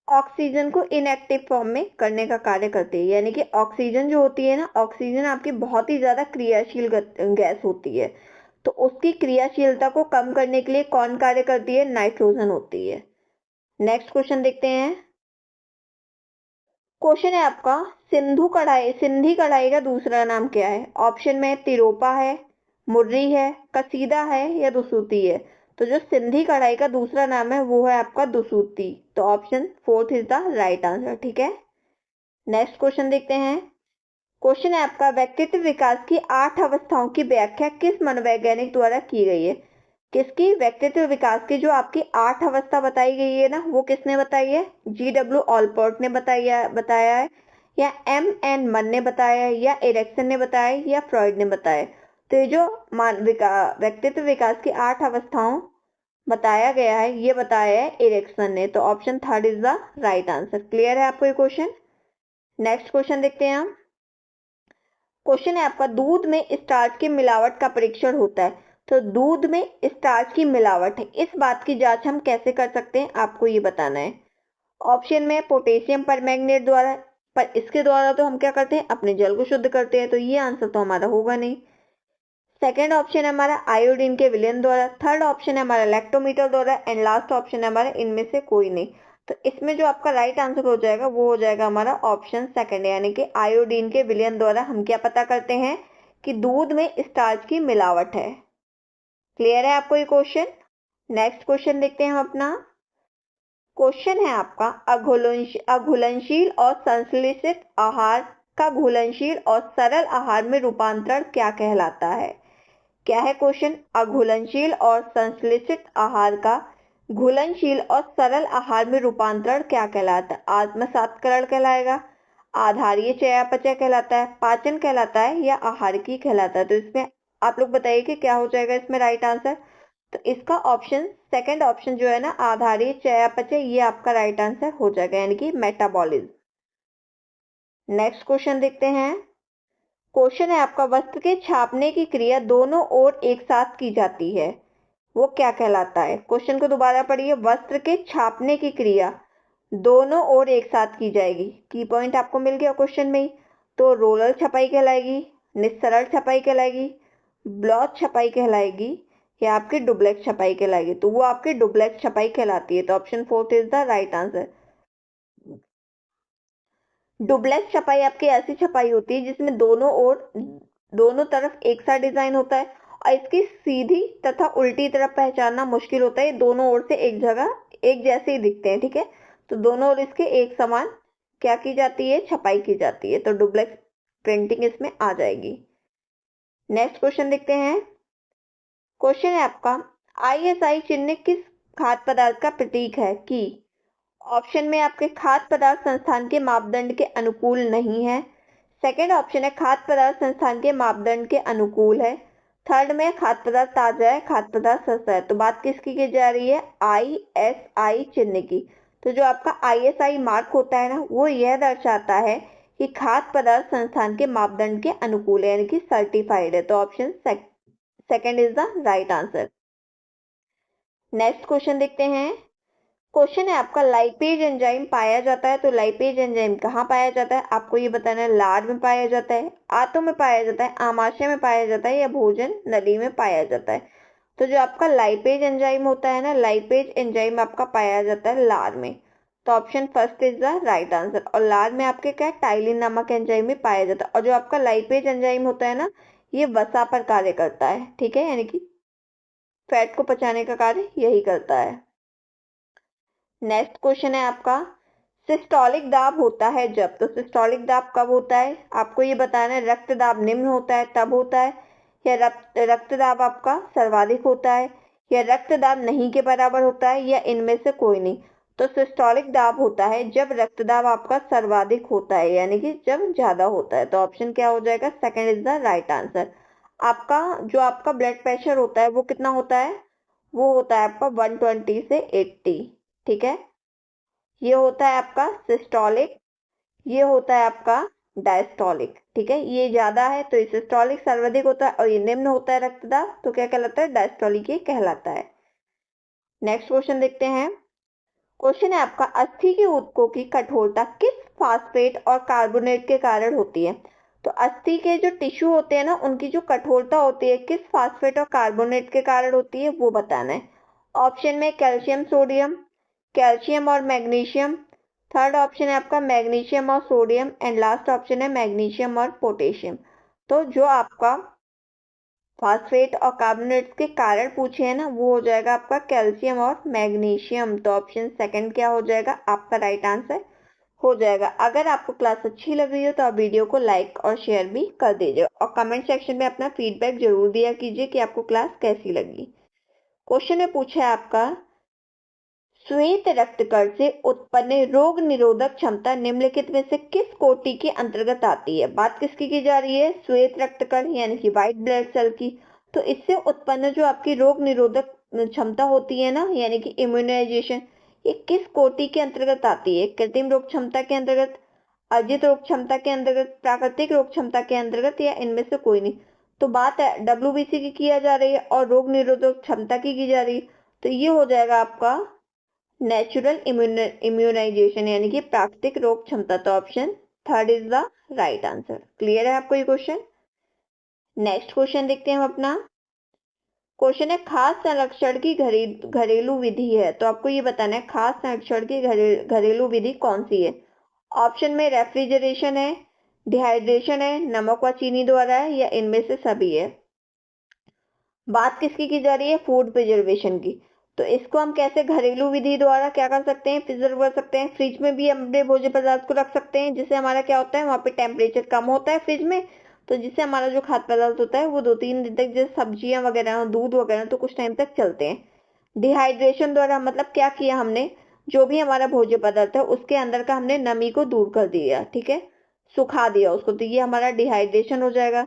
ऑक्सीजन को इनएक्टिव फॉर्म में करने का कार्य करती है। यानी कि ऑक्सीजन जो होती है ना, ऑक्सीजन आपकी बहुत ही ज्यादा क्रियाशील गैस होती है, तो उसकी क्रियाशीलता को कम करने के लिए कौन कार्य करती है? नाइट्रोजन होती है। नेक्स्ट क्वेश्चन देखते हैं। क्वेश्चन है आपका, सिंधी कढ़ाई का दूसरा नाम क्या है? ऑप्शन में तिरोपा है, मुर्री है, कसीदा है, या दुसूती है? तो जो सिंधी कढ़ाई का दूसरा नाम है वो है आपका दुसूती। तो option fourth is the right answer. ठीक है, नेक्स्ट क्वेश्चन देखते हैं। क्वेश्चन है आपका, व्यक्तित्व विकास की 8 अवस्थाओं की व्याख्या किस मनोवैज्ञानिक द्वारा की गई है? किसकी? व्यक्तित्व विकास की जो आपकी 8 अवस्था बताई गई है ना, वो किसने बताई है? GW ऑलपोर्ट ने बताया है, या MN मन ने बताया है, या एरिक्सन ने बताया है, या फ्रॉइड ने बताया है? तो ये जो व्यक्तित्व विकास की 8 अवस्थाओं बताया गया है, ये बताया है एरिक्सन ने। तो option third is the right answer. Clear है आपको ये क्वेश्चन? नेक्स्ट क्वेश्चन देखते हैं हम। क्वेश्चन है आपका, दूध में स्टार्च की मिलावट का परीक्षण होता है। तो दूध में स्टार्च की मिलावट है, इस बात की जांच हम कैसे कर सकते हैं? आपको ये बताना है। ऑप्शन में पोटेशियम परमैंगनेट द्वारा, पर इसके द्वारा तो हम क्या करते हैं? अपने जल को शुद्ध करते हैं, तो ये आंसर तो हमारा होगा नहीं। सेकेंड ऑप्शन है हमारा आयोडीन के विलयन द्वारा। थर्ड ऑप्शन है हमारा लैक्टोमीटर द्वारा, एंड लास्ट ऑप्शन है हमारा इनमें से कोई नहीं। तो इसमें जो आपका राइट आंसर हो जाएगा वो हो जाएगा हमारा ऑप्शन सेकंड, यानी कि आयोडीन के विलयन द्वारा हम क्या पता करते हैं? कि दूध में स्टार्च की मिलावट है। क्लियर है आपको ये क्वेश्चन? नेक्स्ट क्वेश्चन देखते हैं हम अपना। क्वेश्चन है आपका, अघुलनशील और संश्लेषित आहार का घुलनशील और सरल आहार में रूपांतरण क्या कहलाता है? क्या है क्वेश्चन? अघुलनशील और संश्लेषित आहार का घुलनशील और सरल आहार में रूपांतरण क्या कहलाता है? आत्मसात्करण कहलाएगा, आधारीय चयापचय कहलाता है, पाचन कहलाता है, या आहारिकी कहलाता है? तो इसमें आप लोग बताइए कि क्या हो जाएगा इसमें राइट आंसर? तो इसका ऑप्शन सेकंड ऑप्शन जो है ना, आधारीय चयापचय, ये आपका राइट आंसर हो जाएगा, यानी कि मेटाबॉलिज्म। नेक्स्ट क्वेश्चन देखते हैं। क्वेश्चन है आपका, वस्त्र के छापने की क्रिया दोनों ओर एक साथ की जाती है, वो क्या कहलाता है? क्वेश्चन को दोबारा पढ़िए। वस्त्र के छापने की क्रिया दोनों ओर एक साथ की जाएगी, की पॉइंट आपको मिल गया क्वेश्चन में ही। तो रोलर छपाई कहलाएगी, निस्सरण छपाई कहलाएगी, ब्लॉच छपाई कहलाएगी, या आपकी डुप्लेक्स छपाई कहलाएगी? तो वो आपकी डुप्लेक्स छपाई कहलाती है। तो option fourth is the right answer. Duplex छपाई आपकी ऐसी छपाई होती है जिसमें दोनों तरफ एक सा डिजाइन होता है, और इसकी सीधी तथा उल्टी तरफ पहचानना मुश्किल होता है। ये दोनों ओर से एक जगह एक जैसे ही दिखते हैं। ठीक है, तो दोनों ओर इसके एक समान क्या की जाती है? छपाई की जाती है। तो डुप्लेक्स प्रिंटिंग इसमें आ जाएगी। नेक्स्ट क्वेश्चन देखते हैं। क्वेश्चन है आपका, ISI चिन्ह किस खाद्य पदार्थ का प्रतीक है? कि ऑप्शन में आपके खाद्य पदार्थ संस्थान के मापदंड के अनुकूल नहीं है। सेकंड ऑप्शन है खाद्य पदार्थ संस्थान के मापदंड के अनुकूल है। थर्ड में खाद्य पदार्थ ताजा है, खाद्य पदार्थ सस्ता है। तो बात किसकी की जा रही है? ISI चिन्ह की। तो जो आपका ISI मार्क होता है ना, वो यह दर्शाता है कि खाद्य पदार्थ संस्थान के मापदंड के अनुकूल है, यानी कि सर्टिफाइड है। तो option second is the right answer. Next question देखते हैं। क्वेश्चन है आपका, लाइपेज एंजाइम पाया जाता है, तो लाइपेज एंजाइम कहाँ पाया जाता है? आपको ये बताना है। लार में पाया जाता है, आंतों में पाया जाता है, आमाशय में पाया जाता है, या भोजन नली में पाया जाता है? तो जो आपका लाइपेज एंजाइम होता है ना, लाइपेज एंजाइम आपका पाया जाता है लार में। तो option first is the right answer. और लार में आपके क्या, टाइलिन नामक एंजाइम भी पाया जाता है। और जो आपका लाइपेज एंजाइम होता है ना, ये वसा पर कार्य करता है, ठीक है, यानी कि फैट को पचाने का कार्य यही करता है। नेक्स्ट क्वेश्चन है आपका, सिस्टोलिक दाब होता है जब, तो सिस्टोलिक दाब कब होता है? आपको ये बताना है। रक्त दाब निम्न होता है तब होता है, या रक्त दाब आपका सर्वाधिक होता है, या रक्त दाब नहीं के बराबर होता है, या इनमें से कोई नहीं? तो सिस्टोलिक दाब होता है जब रक्त दाब आपका सर्वाधिक होता है, यानी कि जब ज्यादा होता है। तो ऑप्शन क्या हो जाएगा? Second is the right answer. आपका जो आपका ब्लड प्रेशर होता है वो कितना होता है? वो होता है आपका 120 से 80, ठीक है। ये होता है आपका सिस्टोलिक, ये होता है आपका डायस्टोलिक, ठीक है। ये ज्यादा है तो ये सिस्टोलिक सर्वाधिक होता है, और ये निम्न होता है रक्तदाब, तो क्या कहलाता है? डायस्टोलिक ये कहलाता है। नेक्स्ट क्वेश्चन देखते हैं। क्वेश्चन है आपका, अस्थि के ऊतकों की कठोरता किस फास्फेट और कार्बोनेट के कारण होती है? तो अस्थि के जो टिश्यू होते हैं ना, उनकी जो कठोरता होती है किस फास्फेट और कार्बोनेट के कारण होती है, वो बताना है। ऑप्शन में कैल्शियम सोडियम, कैल्शियम और मैग्नीशियम, थर्ड ऑप्शन है आपका मैग्नीशियम और सोडियम, एंड लास्ट ऑप्शन है मैग्नीशियम और पोटेशियम। तो जो आपका फास्फेट और कार्बोनेट के कारण पूछे हैं ना, वो हो जाएगा आपका कैल्शियम और मैग्नीशियम। तो ऑप्शन सेकंड क्या हो जाएगा? आपका राइट आंसर हो जाएगा। अगर आपको क्लास अच्छी लग रही हो तो आप वीडियो को लाइक और शेयर भी कर दीजिए, और कमेंट सेक्शन में अपना फीडबैक जरूर दिया कीजिए कि आपको क्लास कैसी लगी। क्वेश्चन में पूछा है आपका, श्वेत रक्तकण से उत्पन्न रोग निरोधक क्षमता निम्नलिखित में से किस कोटि के अंतर्गत आती है? बात किसकी की जा रही है? श्वेत रक्तकण यानी कि व्हाइट ब्लड सेल की। तो इससे उत्पन्न जो आपकी रोग निरोधक क्षमता होती है ना, यानी कि इम्यूनाइजेशन, ये किस कोटि के अंतर्गत आती है? कृत्रिम रोग क्षमता के अंतर्गत, अर्जित रोग क्षमता के अंतर्गत, प्राकृतिक रोग क्षमता के अंतर्गत, या इनमें से कोई नहीं? तो बात है WBC की किया जा रही है और रोग निरोधक क्षमता की जा रही है, तो ये हो जाएगा आपका नेचुरल इम्यूनाइजेशन, यानी कि प्राकृतिक रोग क्षमता। तो option third is the right answer. Clear है आपको ये क्वेश्चन? नेक्स्ट क्वेश्चन देखते हैं हम अपना। क्वेश्चन है, खास संरक्षण की घरेलू विधि है, तो आपको ये बताना है खास संरक्षण की घरेलू विधि कौन सी है? ऑप्शन में रेफ्रिजरेशन है, डिहाइड्रेशन है, नमक व चीनी द्वारा है, या इनमें से सभी है? बात किसकी की जा रही है? फूड प्रिजर्वेशन की। तो इसको हम कैसे घरेलू विधि द्वारा क्या कर सकते हैं? प्रिजर्व कर सकते हैं। फ्रिज में भी हम अपने भोज्य पदार्थ को रख सकते हैं, जिससे हमारा क्या होता है, वहाँ पे टेम्परेचर कम होता है फ्रिज में, तो जिससे हमारा जो खाद्य पदार्थ होता है वो 2-3 दिन तक, जैसे सब्जियां वगैरह, दूध वगैरह, तो कुछ टाइम तक चलते हैं। डिहाइड्रेशन द्वारा मतलब क्या किया हमने, जो भी हमारा भोज्य पदार्थ है उसके अंदर का हमने नमी को दूर कर दिया, ठीक है, सुखा दिया उसको, तो ये हमारा डिहाइड्रेशन हो जाएगा।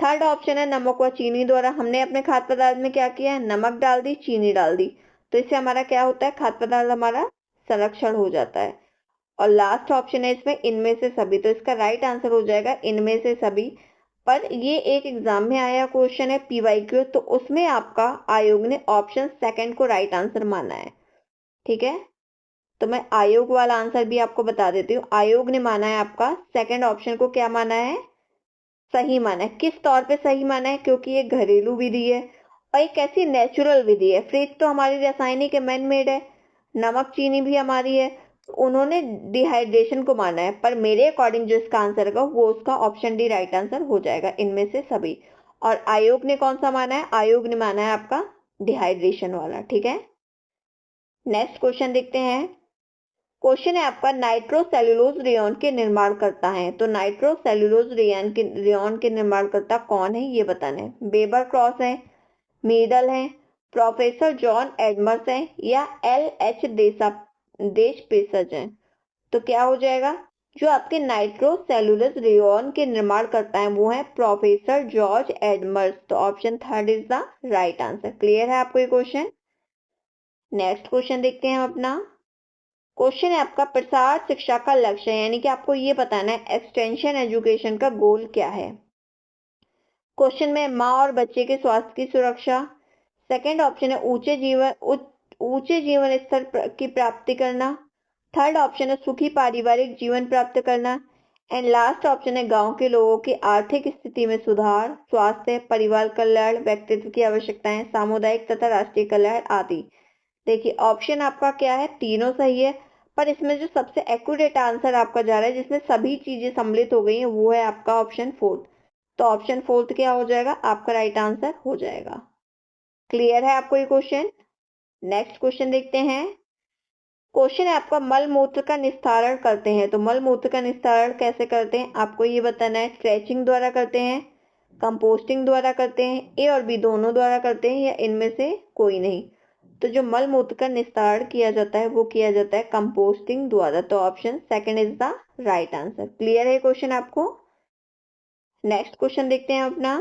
थर्ड ऑप्शन है नमक व चीनी द्वारा, हमने अपने खाद्य पदार्थ में क्या किया है, नमक डाल दी, चीनी डाल दी, तो इससे हमारा क्या होता है, खाद्य पदार्थ हमारा संरक्षण हो जाता है। और लास्ट ऑप्शन है इसमें इनमें से सभी, तो इसका राइट आंसर हो जाएगा इनमें से सभी। पर ये एक एग्जाम में आया क्वेश्चन है PYQ, तो उसमें आपका आयोग ने ऑप्शन सेकंड को राइट आंसर माना है, ठीक है। तो मैं आयोग वाला आंसर भी आपको बता देती हूँ। आयोग ने माना है आपका सेकंड ऑप्शन को क्या माना है, सही माना है। किस तौर पे सही माना है? क्योंकि ये घरेलू विधि है और एक ऐसी नेचुरल विधि है। फ्रिज तो हमारी रासायनिक है, मैन मेड है, नमक चीनी भी हमारी है, तो उन्होंने डिहाइड्रेशन को माना है। पर मेरे अकॉर्डिंग जो इसका आंसर होगा वो उसका ऑप्शन डी राइट आंसर हो जाएगा, इनमें से सभी। और आयोग ने कौन सा माना है? आयोग ने माना है आपका डिहाइड्रेशन वाला, ठीक है। नेक्स्ट क्वेश्चन देखते हैं। क्वेश्चन है आपका, नाइट्रोसेल्यूलोज रेयन के निर्माण करता है, तो नाइट्रोसेल्यूलोज रेयन के निर्माण करता कौन है ये बताना है। बेबर क्रॉस है, मीडल है, प्रोफेसर जॉन एडमर्स है, या LH देश पेसज है? तो क्या हो जाएगा, जो आपके नाइट्रोसेल्यूलोज रेयन के निर्माण करता है वो है प्रोफेसर जॉर्ज एडमर्स। तो option third is the right answer. Clear है आपको ये क्वेश्चन? नेक्स्ट क्वेश्चन देखते हैं हम अपना। क्वेश्चन है आपका, प्रसार शिक्षा का लक्ष्य है, यानी कि आपको ये बताना है एक्सटेंशन एजुकेशन का गोल क्या है। क्वेश्चन में माँ और बच्चे के स्वास्थ्य की सुरक्षा, सेकंड ऑप्शन है ऊंचे जीवन स्तर की प्राप्ति करना। थर्ड ऑप्शन है सुखी पारिवारिक जीवन प्राप्त करना। एंड लास्ट ऑप्शन है गांव के लोगों की आर्थिक स्थिति में सुधार, स्वास्थ्य, परिवार कल्याण, व्यक्तित्व की आवश्यकताएं, सामुदायिक तथा राष्ट्रीय कल्याण आदि। देखिए ऑप्शन आपका क्या है, तीनों सही है, पर इसमें जो सबसे एक्यूरेट आंसर आपका जा रहा है जिसमें सभी चीजें सम्मिलित हो गई हैं वो है आपका ऑप्शन फोर्थ। तो ऑप्शन फोर्थ क्या हो जाएगा, आपका राइट आंसर हो जाएगा। क्लियर है आपको ये क्वेश्चन? नेक्स्ट क्वेश्चन देखते हैं। क्वेश्चन है आपका मल मूत्र का निस्तारण करते हैं, तो मल मूत्र का निस्तारण कैसे करते हैं आपको ये बताना है। स्ट्रेचिंग द्वारा करते हैं, कंपोस्टिंग द्वारा करते हैं, ए और बी दोनों द्वारा करते हैं, या इनमें से कोई नहीं। तो जो मल मूत्र का निस्तारण किया जाता है वो किया जाता है कंपोस्टिंग द्वारा। तो option second is the right answer. Clear है क्वेश्चन आपको? नेक्स्ट क्वेश्चन देखते हैं अपना।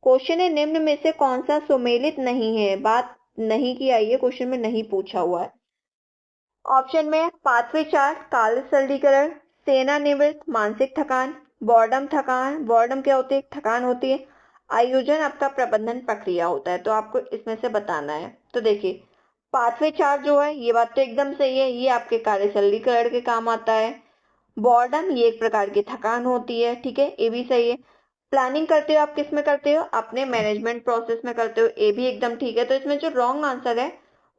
क्वेश्चन है निम्न में से कौन सा सुमेलित नहीं है, बात नहीं की आई है, क्वेश्चन में नहीं पूछा हुआ है। ऑप्शन में पांचवें चार्ट काल सरलीकरण, सेवानिवृत्त, मानसिक थकान, बोर्डम थकान, बोर्डम क्या होती है, थकान होती है, आयोजन आपका प्रबंधन प्रक्रिया होता है। तो आपको इसमें से बताना है। तो देखिए पांचवें चार्ट जो है ये बात तो एकदम सही है, ये आपके कार्य सरलीकरण के काम आता है। बोर्डम ये एक प्रकार की थकान होती है, ठीक है, ये भी सही है। प्लानिंग करते हो आप किस में करते हो, अपने मैनेजमेंट प्रोसेस में करते हो, ये भी एकदम ठीक है। तो इसमें जो रॉन्ग आंसर है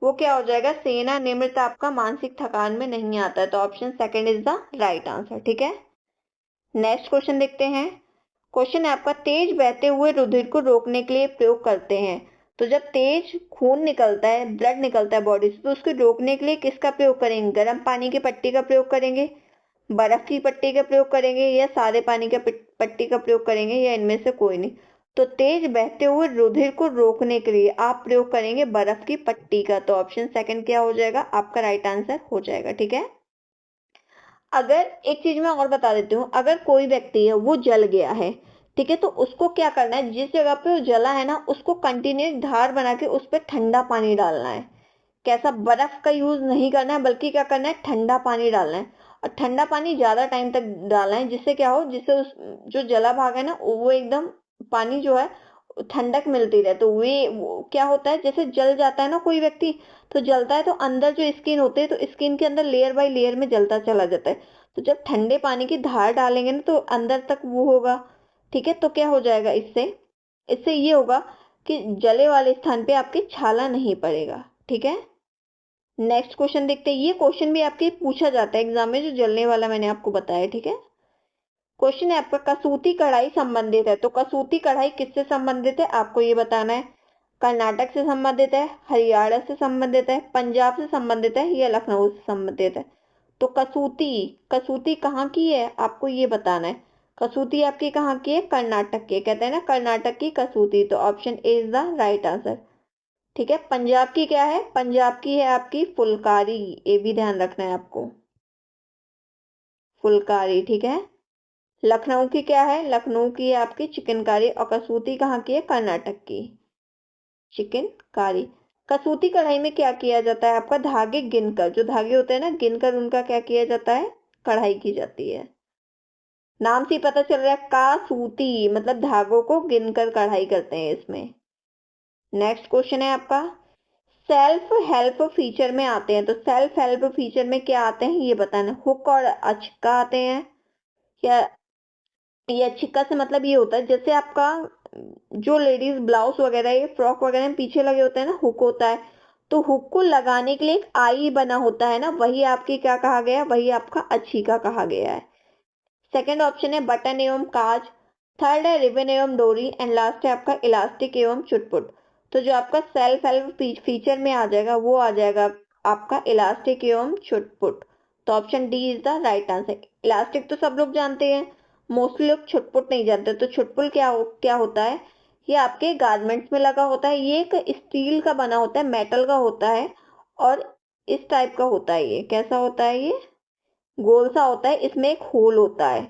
वो क्या हो जाएगा, सेवानिवृत्त आपका मानसिक थकान में नहीं आता है। तो option second is the right answer, ठीक है। नेक्स्ट क्वेश्चन देखते हैं। क्वेश्चन है आपका तेज बहते हुए रुधिर को रोकने के लिए प्रयोग करते हैं। तो जब तेज खून निकलता है, ब्लड निकलता है बॉडी से, तो उसको रोकने के लिए किसका प्रयोग करेंगे, गर्म पानी की पट्टी का प्रयोग करेंगे, बर्फ की पट्टी का प्रयोग करेंगे, या सादे पानी का पट्टी का प्रयोग करेंगे, या इनमें से कोई नहीं। तो तेज बहते हुए रुधिर को रोकने के लिए आप प्रयोग करेंगे बर्फ की पट्टी का। तो ऑप्शन सेकंड क्या हो जाएगा, आपका राइट आंसर हो जाएगा, ठीक है। अगर एक चीज मैं और बता देती हूँ, अगर कोई व्यक्ति है वो जल गया है, ठीक है, तो उसको क्या करना है, जिस जगह पे वो जला है ना उसको कंटिन्यूस धार बना के उस पर ठंडा पानी डालना है। कैसा, बर्फ का यूज नहीं करना है, बल्कि क्या करना है, ठंडा पानी डालना है। और ठंडा पानी ज्यादा टाइम तक डालना है, जिससे क्या हो, जिससे उस जो जला भाग है ना वो एकदम पानी जो है ठंडक मिलती रहे। तो वो क्या होता है, जैसे जल जाता है ना कोई व्यक्ति, तो जलता है तो अंदर जो स्किन होती है, तो स्किन के अंदर लेयर बाय लेयर में जलता चला जाता है। तो जब ठंडे पानी की धार डालेंगे ना तो अंदर तक वो होगा, ठीक है। तो क्या हो जाएगा, इससे इससे ये होगा कि जले वाले स्थान पे आपके छाला नहीं पड़ेगा, ठीक है। नेक्स्ट क्वेश्चन देखते हैं। ये क्वेश्चन भी आपके पूछा जाता है एग्जाम में, जो जलने वाला मैंने आपको बताया, ठीक है। क्वेश्चन है आपका कसूती कढ़ाई संबंधित है। तो कसूती कढ़ाई किससे संबंधित है आपको ये बताना है। कर्नाटक से संबंधित है, हरियाणा से संबंधित है, पंजाब से संबंधित है, या लखनऊ से संबंधित है। तो कसूती कसूती कहाँ की है आपको ये बताना है। कसूती आपकी कहाँ की है, कर्नाटक की, कहते हैं ना कर्नाटक की कसूती। तो option A is the right answer, ठीक है। पंजाब की क्या है, पंजाब की है आपकी फुलकारी, ये भी ध्यान रखना है आपको, फुलकारी, ठीक है। लखनऊ की क्या है, लखनऊ की है आपकी चिकनकारी, और कसूती कहाँ की है, कर्नाटक की चिकनकारी। कसूती कढ़ाई में क्या किया जाता है आपका, धागे गिनकर, जो धागे होते हैं ना गिनकर उनका क्या किया जाता है, कढ़ाई की जाती है। नाम से ही पता चल रहा है, कासूती मतलब धागों को गिनकर कढ़ाई करते हैं इसमें। नेक्स्ट क्वेश्चन है आपका सेल्फ हेल्प फीचर में आते हैं। तो सेल्फ हेल्प फीचर में क्या आते हैं ये बताना। हुक और अचका आते हैं, या ये छिक्का से मतलब ये होता है, जैसे आपका जो लेडीज ब्लाउज वगैरह ये फ्रॉक वगैरह में पीछे लगे होते हैं ना, हुक होता है। तो हुक को लगाने के लिए एक आई बना होता है ना, वही आपकी क्या कहा गया, वही आपका अच्छिका कहा गया है। सेकंड ऑप्शन है बटन एवं काज, थर्ड है रिबन एवं डोरी, एंड लास्ट है आपका इलास्टिक एवं चुटपुट। तो जो आपका सेल्फ हेल्प फीचर में आ जाएगा वो आ जाएगा आपका इलास्टिक एवं चुटपुट। तो option D is the right answer. Elastic तो सब लोग जानते हैं, मोस्टली लोग छुटपुट नहीं जानते। तो छुटपुट क्या होता है, ये आपके गारमेंट्स में लगा होता है, ये एक स्टील का बना होता है, मेटल का होता है, और इस टाइप का होता है। ये कैसा होता है, ये गोल सा होता है, इसमें एक होल होता है,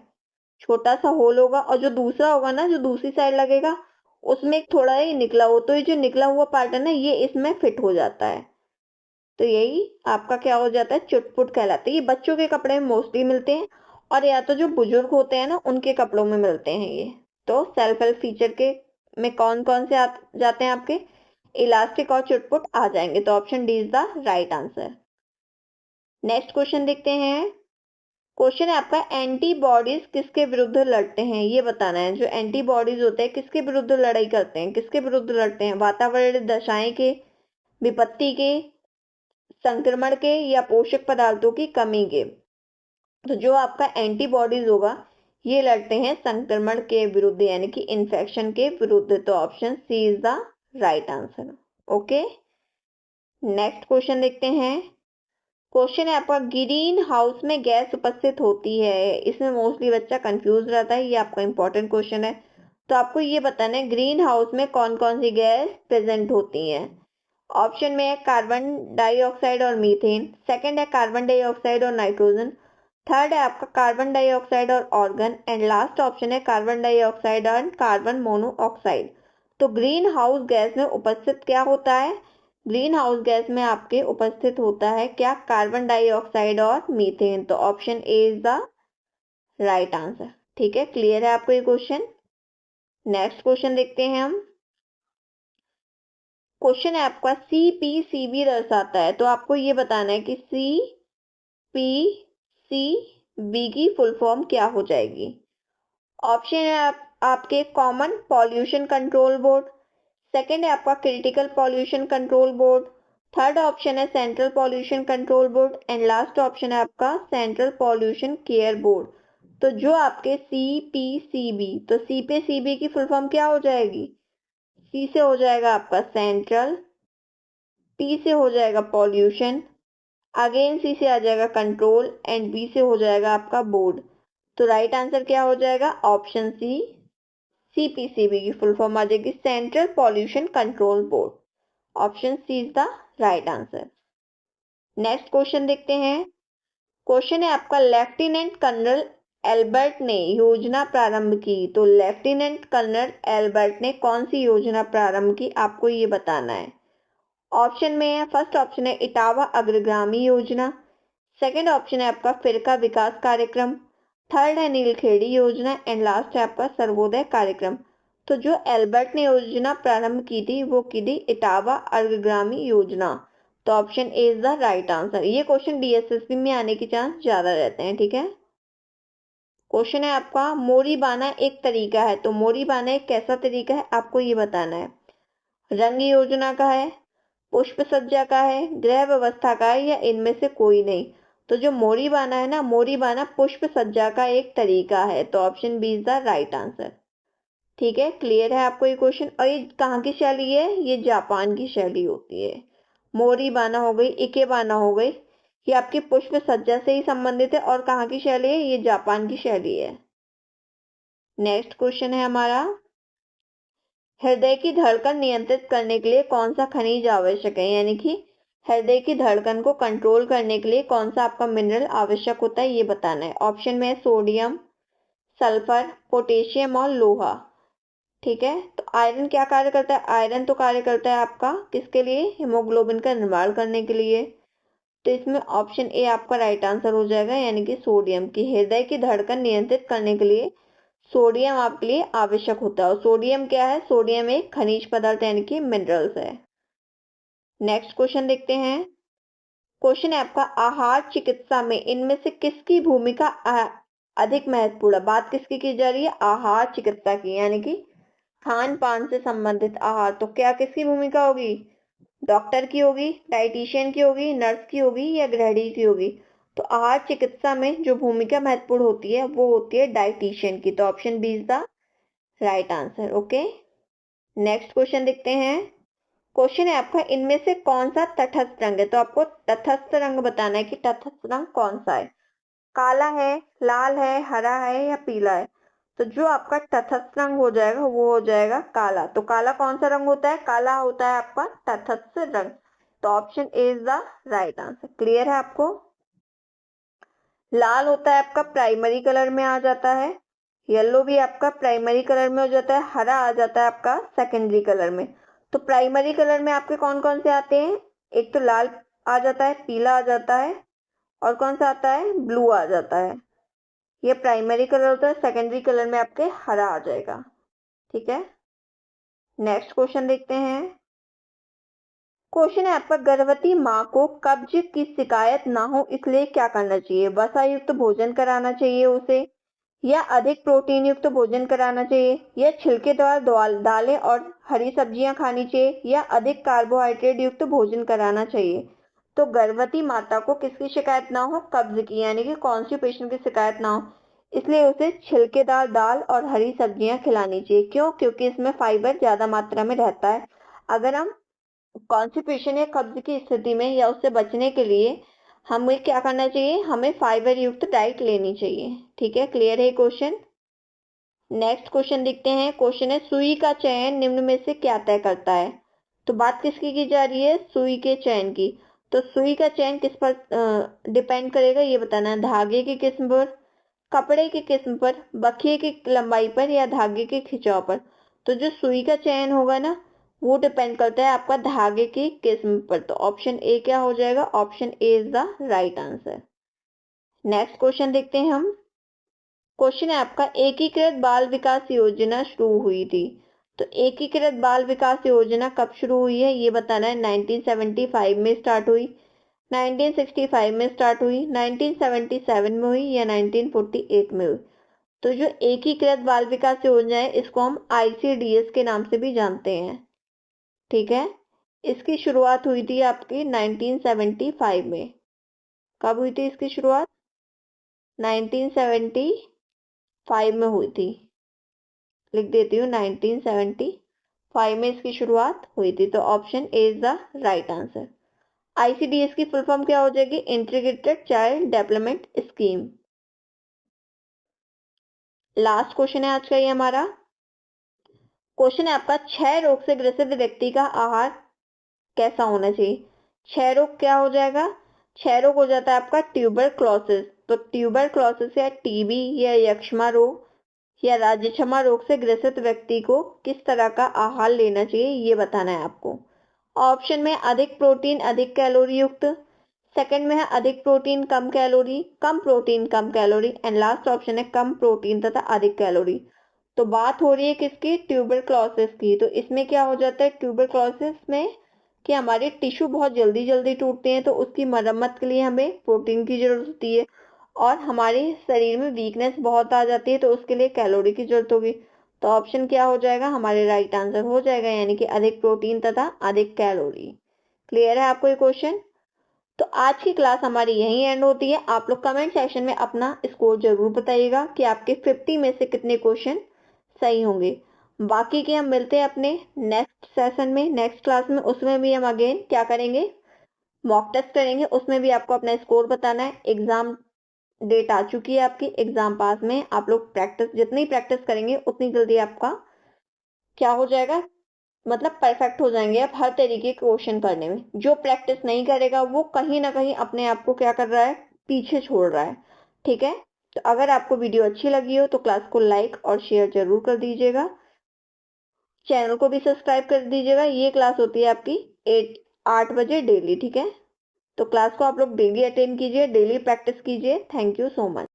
छोटा सा होल होगा, और जो दूसरा होगा ना, जो दूसरी साइड लगेगा उसमें एक थोड़ा ही निकला हो, तो ये जो निकला हुआ पार्ट है ना ये इसमें फिट हो जाता है। तो यही आपका क्या हो जाता है, चुटपुट कहलाता है। ये बच्चों के कपड़े में मोस्टली मिलते हैं, और या तो जो बुजुर्ग होते हैं ना उनके कपड़ों में मिलते हैं ये। तो सेल्फ हेल्प फीचर के में कौन कौन से जाते हैं आपके, इलास्टिक और चुटपुट आ जाएंगे। तो option D is the right answer. Next question देखते हैं। क्वेश्चन है आपका, एंटीबॉडीज किसके विरुद्ध लड़ते हैं, ये बताना है। जो एंटीबॉडीज होते हैं किसके विरुद्ध लड़ाई करते हैं, किसके विरुद्ध लड़ते हैं? वातावरण दशाएं के, विपत्ति के, संक्रमण के, या पोषक पदार्थों की कमी के? तो जो आपका एंटीबॉडीज होगा ये लड़ते हैं संक्रमण के विरुद्ध, यानी कि इन्फेक्शन के विरुद्ध। तो option C is the right answer. Okay, next question देखते हैं। क्वेश्चन है आपका, ग्रीन हाउस में गैस उपस्थित होती है। इसमें मोस्टली बच्चा कंफ्यूज रहता है, ये आपका इंपॉर्टेंट क्वेश्चन है। तो आपको ये बताना है ग्रीन हाउस में कौन कौन सी गैस प्रेजेंट होती हैं। ऑप्शन में है कार्बन डाइऑक्साइड और मीथेन, सेकंड है कार्बन डाइऑक्साइड और नाइट्रोजन, थर्ड है आपका कार्बन डाइऑक्साइड और ऑर्गन, एंड लास्ट ऑप्शन है कार्बन डाइऑक्साइड और कार्बन मोनोऑक्साइड। तो ग्रीन हाउस गैस में उपस्थित क्या होता है? ग्रीन हाउस गैस में आपके उपस्थित होता है क्या? कार्बन डाइऑक्साइड और मीथेन। तो option A is the right answer. ठीक है, क्लियर है आपको ये क्वेश्चन? नेक्स्ट क्वेश्चन देखते हैं हम। क्वेश्चन है आपका, CPCB दर्शाता है। तो आपको ये बताना है कि CPCB की फुल फॉर्म क्या हो जाएगी। ऑप्शन है आपके common pollution control board, second है आपका critical pollution control board, third option है central pollution control board, and last option है आपका सेंट्रल पॉल्यूशन केयर बोर्ड। तो जो आपके CPCB, तो CPCB की फुल फॉर्म क्या हो जाएगी? C से हो जाएगा आपका सेंट्रल, P से हो जाएगा पॉल्यूशन, अगेन C से आ जाएगा कंट्रोल, एंड B से हो जाएगा आपका बोर्ड। तो राइट आंसर क्या हो जाएगा? ऑप्शन सी, CPCB की फुल फॉर्म आ जाएगी central pollution control board. Option C is the right answer. Next question देखते हैं। क्वेश्चन है आपका, लेफ्टिनेंट कर्नल एल्बर्ट ने योजना प्रारंभ की। तो लेफ्टिनेंट कर्नल एल्बर्ट ने कौन सी योजना प्रारंभ की, आपको ये बताना है। ऑप्शन में है, फर्स्ट ऑप्शन है इटावा अग्रगामी योजना, सेकंड ऑप्शन है आपका फिरका विकास कार्यक्रम, थर्ड है नीलखेड़ी योजना, एंड लास्ट है आपका सर्वोदय कार्यक्रम। तो जो एल्बर्ट ने योजना प्रारंभ की थी वो की थी इटावा अग्रगामी योजना। तो option A is the right answer. ये क्वेश्चन DSSB में आने के चांस ज्यादा रहते हैं। ठीक है, क्वेश्चन है आपका, मोरी बाना एक तरीका है। तो मोरी बाना एक कैसा तरीका है, आपको ये बताना है। रंग योजना का है, पुष्प सज्जा का है, गृह व्यवस्था का है, या इनमें से कोई नहीं? तो जो मोरी बाना है ना, मोरी बाना पुष्प सज्जा का एक तरीका है। तो option B is the right answer. ठीक है, क्लियर है आपको ये क्वेश्चन? और ये कहाँ की शैली है? ये जापान की शैली होती है। मोरी बाना हो गई, इके बाना हो गई, ये आपकी पुष्प सज्जा से ही संबंधित है। और कहाँ की शैली है? ये जापान की शैली है। नेक्स्ट क्वेश्चन है हमारा, हृदय की धड़कन नियंत्रित करने के लिए कौन सा खनिज आवश्यक है, यानी कि हृदय की धड़कन को कंट्रोल करने के लिए कौन सा आपका मिनरल आवश्यक होता है, ये बताना है। ऑप्शन में है सोडियम, सल्फर, पोटेशियम और लोहा। ठीक है, तो आयरन क्या कार्य करता है? आयरन तो कार्य करता है आपका किसके लिए? हीमोग्लोबिन का निर्माण करने के लिए। तो इसमें ऑप्शन ए आपका राइट आंसर हो जाएगा, यानी कि सोडियम। की हृदय की धड़कन नियंत्रित करने के लिए सोडियम आपके लिए आवश्यक होता है। और सोडियम क्या है? सोडियम एक खनिज पदार्थ यानी कि मिनरल्स है। नेक्स्ट क्वेश्चन देखते हैं। क्वेश्चन है आपका, आहार चिकित्सा में इनमें से किसकी भूमिका अधिक महत्वपूर्ण है? बात किसकी की जा रही है? आहार चिकित्सा की, यानी कि खान पान से संबंधित आहार। तो क्या किसकी भूमिका होगी? डॉक्टर की होगी, डाइटिशियन की होगी, नर्स की होगी, या गृहिणी की होगी? तो आहार चिकित्सा में जो भूमिका महत्वपूर्ण होती है वो होती है डाइटिशियन की। तो option B is the right answer. Okay, next question देखते हैं। क्वेश्चन है आपका, इनमें से कौन सा तटस्थ रंग है? तो आपको तटस्थ रंग बताना है कि तटस्थ रंग कौन सा है। काला है, लाल है, हरा है, या पीला है? तो जो आपका तटस्थ रंग हो जाएगा वो हो जाएगा काला। तो काला कौन सा रंग होता है? काला होता है आपका तटस्थ रंग। तो option A is the right answer. Clear है आपको? लाल होता है आपका प्राइमरी कलर में आ जाता है, येलो भी आपका प्राइमरी कलर में हो जाता है, हरा आ जाता है आपका सेकेंडरी कलर में। तो प्राइमरी कलर में आपके कौन कौन से आते हैं? एक तो लाल आ जाता है, पीला आ जाता है, और कौन सा आता है? ब्लू आ जाता है। ये प्राइमरी कलर होता है। सेकेंडरी कलर में आपके हरा आ जाएगा। ठीक है, नेक्स्ट क्वेश्चन देखते हैं। क्वेश्चन है आपका, गर्भवती माँ को कब्ज की शिकायत ना हो इसलिए क्या करना चाहिए? वसा युक्त भोजन कराना चाहिए उसे, या अधिक प्रोटीन युक्त भोजन कराना चाहिए, या छिलकेदार दालें और हरी सब्जियां खानी चाहिए, या अधिक कार्बोहाइड्रेट युक्त भोजन कराना चाहिए? तो गर्भवती माता को किसकी शिकायत ना हो? कब्ज की, यानी कि कॉन्स्टिपेशन की शिकायत ना हो, इसलिए उसे छिलकेदार दाल और हरी सब्जियां खिलानी चाहिए। क्यों? क्योंकि इसमें फाइबर ज्यादा मात्रा में रहता है। अगर हम कॉन्स्टिपेशन या कब्ज की स्थिति में या उससे बचने के लिए हमें क्या करना चाहिए? हमें फाइबर युक्त डाइट लेनी चाहिए। ठीक है, क्लियर है क्वेश्चन? नेक्स्ट क्वेश्चन देखते हैं। क्वेश्चन है, सुई का चयन निम्न में से क्या तय करता है? तो बात किसकी की जा रही है? सुई के चयन की। तो सुई का चयन किस पर डिपेंड करेगा ये बताना है। धागे की किस्म पर, कपड़े की किस्म पर, बखिए की लंबाई पर, या धागे के खिंचाव पर? तो जो सुई का चयन होगा ना, वो डिपेंड करता है आपका धागे की किस्म पर। तो ऑप्शन ए क्या हो जाएगा? Option A is the right answer. Next question देखते हैं हम। क्वेश्चन है आपका, एकीकृत बाल विकास योजना शुरू हुई थी। तो एकीकृत बाल विकास योजना कब शुरू हुई है ये बताना है। 1975 में स्टार्ट हुई, 1965 में स्टार्ट हुई, 1977 में हुई, या 1948 में हुई? तो जो एकीकृत बाल विकास योजना है इसको हम ICDS के नाम से भी जानते हैं। ठीक है, इसकी शुरुआत हुई थी आपकी 1975 में। कब हुई थी इसकी शुरुआत? 1975 में हुई थी। लिख देती हूँ, 1975 में इसकी शुरुआत हुई थी। तो option A is the right answer. ICDS की फुल फॉर्म क्या हो जाएगी? Integrated child development scheme. Last question है आज का ये हमारा। क्वेश्चन है आपका, क्षय रोग से ग्रसित व्यक्ति का आहार कैसा होना चाहिए? क्षय रोग क्या हो जाएगा? क्षय रोग हो जाता है आपका ट्यूबरक्लोसिस। तो ट्यूबरक्लोसिस या टीबी या यक्ष्मा रोग या राज्यक्षमा रोग से ग्रसित व्यक्ति को किस तरह का आहार लेना चाहिए ये बताना है आपको। ऑप्शन में अधिक प्रोटीन अधिक कैलोरी युक्त, सेकंड में है अधिक protein come calorie, come protein come calorie, and last option है कम प्रोटीन तथा अधिक कैलोरी। तो बात हो रही है किसकी? ट्यूबरक्लोसिस की। तो इसमें क्या हो जाता है ट्यूबरक्लोसिस में कि हमारे टिश्यू बहुत जल्दी जल्दी टूटते हैं, तो उसकी मरम्मत के लिए हमें प्रोटीन की जरूरत होती है, और हमारे शरीर में वीकनेस बहुत आ जाती है, तो उसके लिए कैलोरी की जरूरत होगी। तो ऑप्शन क्या हो जाएगा? हमारे राइट आंसर हो जाएगा, यानी कि अधिक प्रोटीन तथा अधिक कैलोरी। क्लियर है आपको ये क्वेश्चन? तो आज की क्लास हमारी यहीं एंड होती है। आप लोग कमेंट सेक्शन में अपना स्कोर जरूर बताइएगा कि आपके 50 में से कितने क्वेश्चन सही होंगे। बाकी के हम मिलते हैं अपने नेक्स्ट सेशन में, नेक्स्ट क्लास में। उसमें भी हम अगेन क्या करेंगे? मॉक टेस्ट करेंगे। उसमें भी आपको अपना स्कोर बताना है। एग्जाम डेट आ चुकी है आपकी, एग्जाम पास में। आप लोग प्रैक्टिस जितनी प्रैक्टिस करेंगे उतनी जल्दी आपका क्या हो जाएगा, मतलब परफेक्ट हो जाएंगे आप हर तरीके के क्वेश्चन करने में। जो प्रैक्टिस नहीं करेगा वो कहीं ना कहीं अपने आप को क्या कर रहा है? पीछे छोड़ रहा है। ठीक है, तो अगर आपको वीडियो अच्छी लगी हो तो क्लास को लाइक और शेयर जरूर कर दीजिएगा। चैनल को भी सब्सक्राइब कर दीजिएगा। ये क्लास होती है आपकी 8 बजे डेली। ठीक है, तो क्लास को आप लोग डेली अटेंड कीजिए, डेली प्रैक्टिस कीजिए। Thank you so much.